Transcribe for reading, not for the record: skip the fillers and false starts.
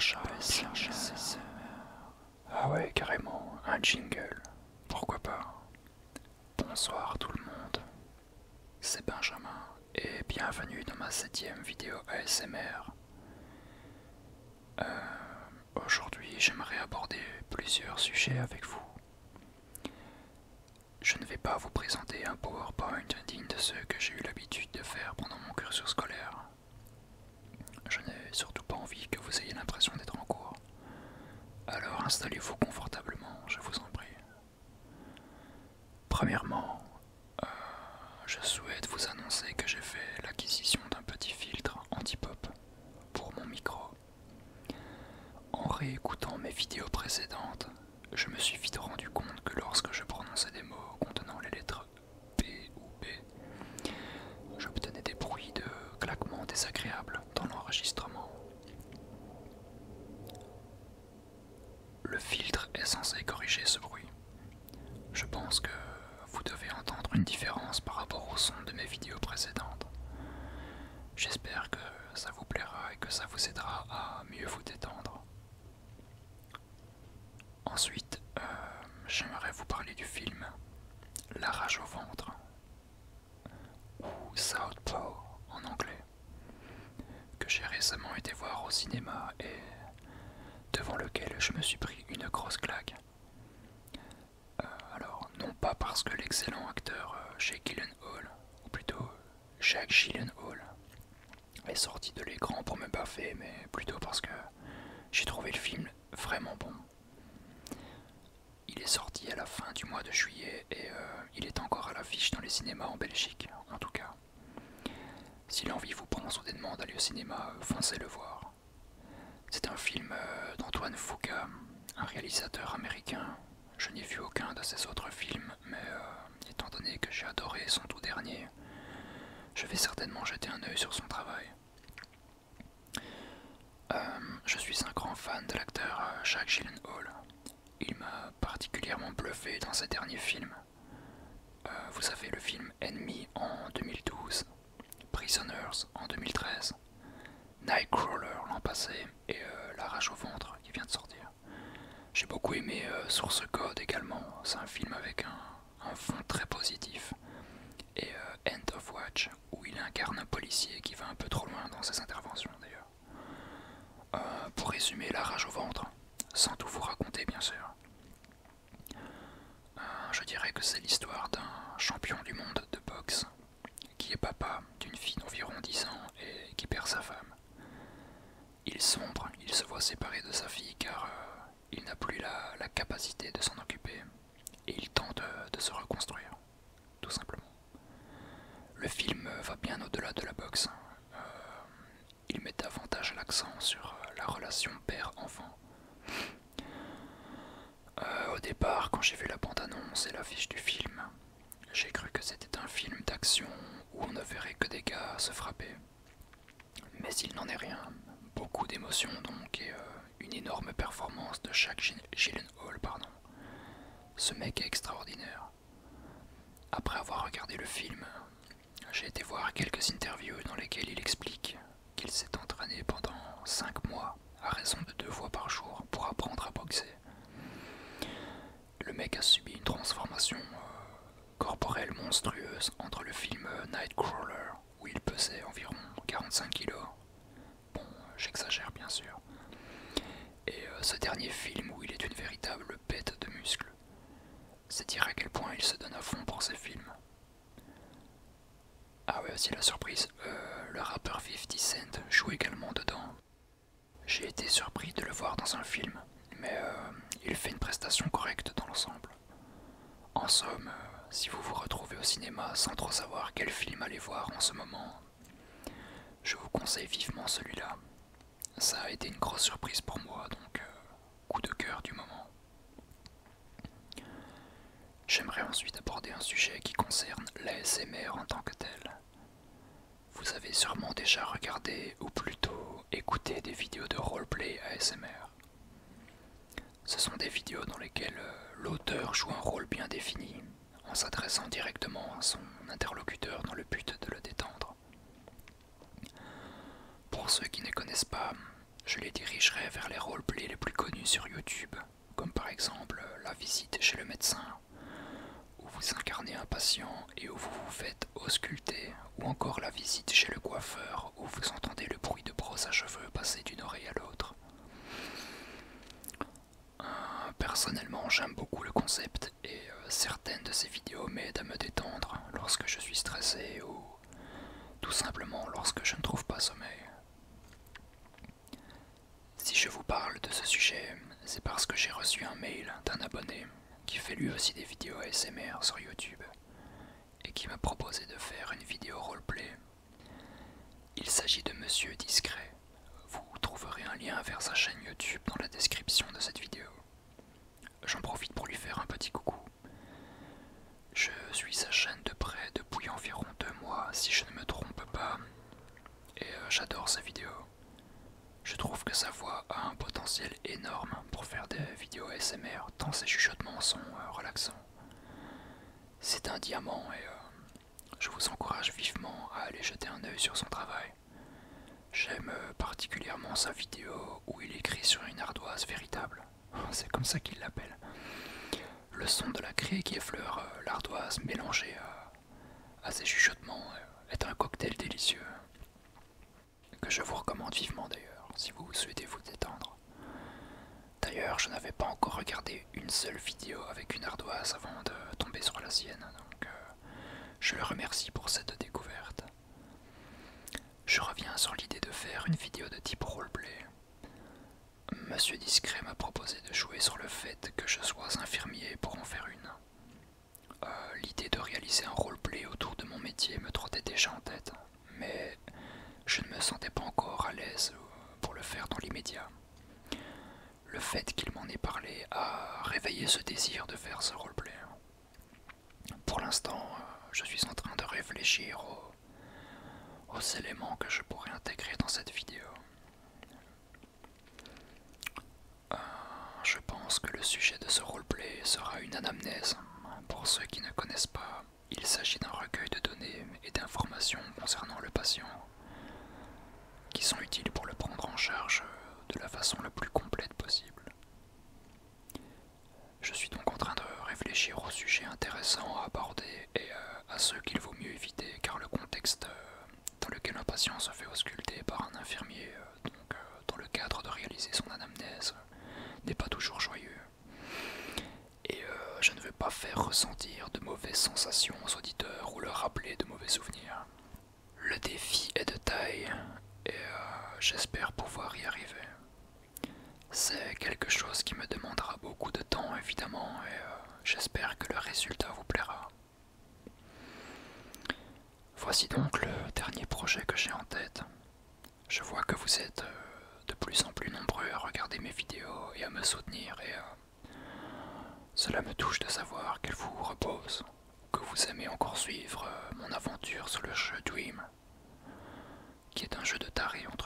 chat ASMR. Ah ouais, carrément, un jingle. Pourquoi pas? Bonsoir tout le monde, c'est Benjamin et bienvenue dans ma 7e vidéo ASMR. Aujourd'hui, j'aimerais aborder plusieurs sujets avec vous. Je ne vais pas vous présenter un PowerPoint digne de ceux que j'ai eu l'habitude de faire pendant mon cursus scolaire. Je n'ai surtout pas envie que vous ayez l'impression d'être en cours. Alors installez-vous confortablement, je vous en prie. Premièrement, je souhaite vous annoncer que j'ai fait l'acquisition d'un petit filtre anti-pop pour mon micro. En réécoutant mes vidéos précédentes, je me suis vite rendu compte que lorsque je prononçais des mots contenant les lettres P ou B, j'obtenais des bruits de claquements désagréables dans l'enregistrement. Le filtre est censé corriger ce bruit. Je pense que vous devez entendre une différence par rapport au son de mes vidéos précédentes. J'espère que ça vous plaira et que ça vous aidera à mieux vous détendre. Ensuite, j'aimerais vous parler du film La rage au ventre, ou Southpaw en anglais, que j'ai récemment été voir au cinéma et devant lequel je me suis pris une grosse claque. Alors, non pas parce que l'excellent acteur Jake Gyllenhaal, ou plutôt Jake Gyllenhaal, est sorti de l'écran pour me baffer, mais plutôt parce que j'ai trouvé le film vraiment bon. Il est sorti à la fin du mois de juillet et il est encore à l'affiche dans les cinémas en Belgique, en tout cas. Si l'envie vous prend soudainement d'aller au cinéma, foncez le voir. C'est un film d'Antoine Fuqua, un réalisateur américain. Je n'ai vu aucun de ses autres films, mais étant donné que j'ai adoré son tout dernier, je vais certainement jeter un œil sur son travail. Je suis un grand fan de l'acteur Jake Gyllenhaal. Il m'a particulièrement bluffé dans ses derniers films. Vous savez, le film Enemy en 2012, Prisoners en 2013, Nightcrawler l'an passé et La rage au ventre qui vient de sortir. J'ai beaucoup aimé Source Code également, c'est un film avec un fond très positif. Et End of Watch, où il incarne un policier qui va un peu trop loin dans ses interventions d'ailleurs. Pour résumer La rage au ventre, sans tout vous raconter bien sûr, je dirais que c'est l'histoire d'un champion du monde de boxe qui est papa d'une fille d'environ 10 ans et qui perd sa femme. Il sombre, il se voit séparé de sa fille car il n'a plus la capacité de s'en occuper et il tente de se reconstruire, tout simplement. Le film va bien au-delà de la boxe. Il met davantage l'accent sur la relation père-enfant. Au départ, quand j'ai vu la bande-annonce et l'affiche du film, j'ai cru que c'était un film d'action où on ne verrait que des gars se frapper. Mais il n'en est rien. Beaucoup d'émotions donc et une énorme performance de Jake Gyllenhaal, pardon. Ce mec est extraordinaire. Après avoir regardé le film, j'ai été voir quelques interviews dans lesquelles il explique qu'il s'est entraîné pendant 5 mois à raison de 2 fois par jour pour apprendre à boxer. Le mec a subi une transformation corporelle monstrueuse entre le film Nightcrawler, où il pesait environ 45 kilos. Bon, j'exagère bien sûr. Et ce dernier film où il est une véritable bête de muscles. C'est dire à quel point il se donne à fond pour ses films. Ah ouais, aussi la surprise, le rappeur 50 Cent joue également dedans. J'ai été surpris de le voir dans un film, mais il fait une prestation correcte dans l'ensemble. En somme, si vous vous retrouvez au cinéma sans trop savoir quel film aller voir en ce moment, je vous conseille vivement celui-là. Ça a été une grosse surprise pour moi, donc coup de cœur du moment. J'aimerais ensuite aborder un sujet qui concerne l'ASMR en tant que tel. Vous avez sûrement déjà regardé, ou plutôt écouté des vidéos de roleplay ASMR. Ce sont des vidéos dans lesquelles l'auteur joue un rôle bien défini, en s'adressant directement à son interlocuteur dans le but de le détendre. Pour ceux qui ne connaissent pas, je les dirigerai vers les roleplays les plus connus sur YouTube, comme par exemple la visite chez le médecin, où vous incarnez un patient et où vous vous faites ausculter, ou encore la visite chez le coiffeur, où vous entendez le bruit de brosse à cheveux passer d'une oreille à l'autre. Personnellement, j'aime beaucoup le concept et certaines de ces vidéos m'aident à me détendre lorsque je suis stressé ou tout simplement lorsque je ne trouve pas sommeil. Si je vous parle de ce sujet, c'est parce que j'ai reçu un mail d'un abonné qui fait lui aussi des vidéos ASMR sur YouTube et qui m'a proposé de faire une vidéo roleplay. Il s'agit de Monsieur Discret. Vous trouverez un lien vers sa chaîne YouTube dans la description de cette vidéo. J'en profite pour lui faire un petit coucou. Je suis sa chaîne de près depuis environ 2 mois si je ne me trompe pas et j'adore sa vidéo. Je trouve que sa voix a un potentiel énorme pour faire des vidéos ASMR tant ses chuchotements sont relaxants. C'est un diamant et je vous encourage vivement à aller jeter un œil sur son travail. J'aime particulièrement sa vidéo où il écrit sur une ardoise véritable. C'est comme ça qu'il l'appelle. Le son de la craie qui effleure l'ardoise mélangé à ses chuchotements est un cocktail délicieux que je vous recommande vivement d'ailleurs si vous souhaitez vous détendre. D'ailleurs, je n'avais pas encore regardé une seule vidéo avec une ardoise avant de tomber sur la sienne, donc je le remercie pour cette découverte. Je reviens sur l'idée de faire une vidéo de type roleplay. Monsieur Discret m'a proposé de jouer sur le fait que je sois infirmier pour en faire une. L'idée de réaliser un roleplay autour de mon métier me trottait déjà en tête, mais je ne me sentais pas encore à l'aise pour le faire dans l'immédiat. Le fait qu'il m'en ait parlé a réveillé ce désir de faire ce roleplay. Pour l'instant, je suis en train de réfléchir aux éléments que je pourrais intégrer dans cette vidéo. Je pense que le sujet de ce roleplay sera une anamnèse. Pour ceux qui ne connaissent pas, il s'agit d'un recueil de données et d'informations concernant le patient qui sont utiles pour le prendre en charge de la façon la plus complète possible. Je suis donc en train de réfléchir aux sujets intéressants à aborder et à ceux qu'il vaut mieux éviter car le contexte dans lequel un patient se fait ausculter par un infirmier, dans le cadre de réaliser son anamnèse, n'est pas toujours joyeux. Et je ne veux pas faire ressentir de mauvaises sensations aux auditeurs ou leur rappeler de mauvais souvenirs. Le défi est de taille et j'espère pouvoir y arriver. C'est quelque chose qui me demandera beaucoup de temps évidemment et j'espère que le résultat vous plaira. Voici donc le dernier projet que j'ai en tête. Je vois que vous êtes de plus en plus nombreux à regarder mes vidéos et à me soutenir et cela me touche de savoir qu'elle vous repose, que vous aimez encore suivre mon aventure sur le jeu Dream, qui est un jeu de taré entre